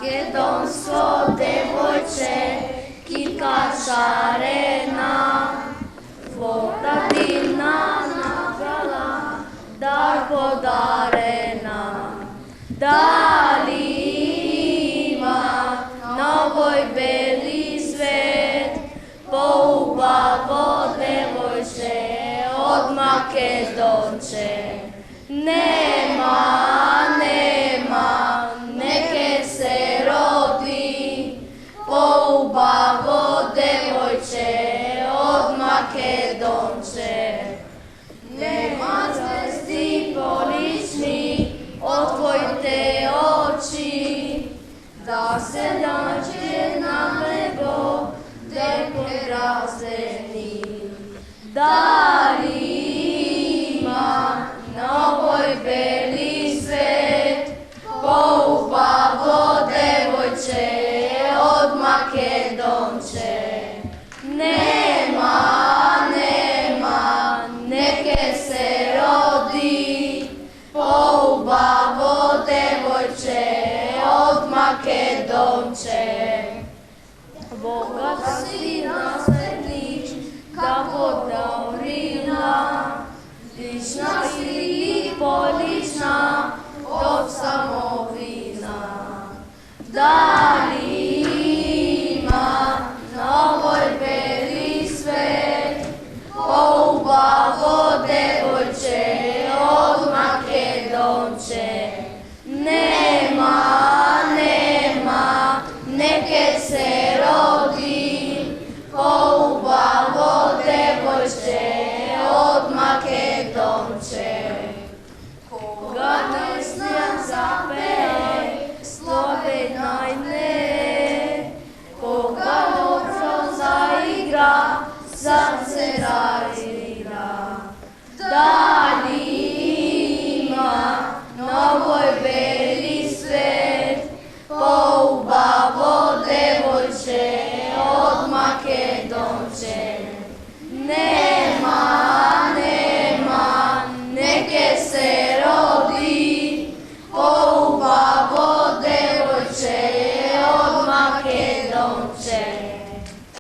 Makedonsko devojče, kitka šarena, tvoja divna nabrala, dar podarena. Da li ima na ovoj beli svet poubavo devojče od Makedonče? Nema, neke se rodi poubavo devojče od Makedonče. Nema zvesti polični, otvojte oči, da se nađe na nego deke razeni. Da li ima na ovoj beli svet poubavo devojče od Makedonče? Nema, neke se rodi poubavo devojče od Makedonče. Bogat si naslednik, kako Taurina, lična si i polična, od samo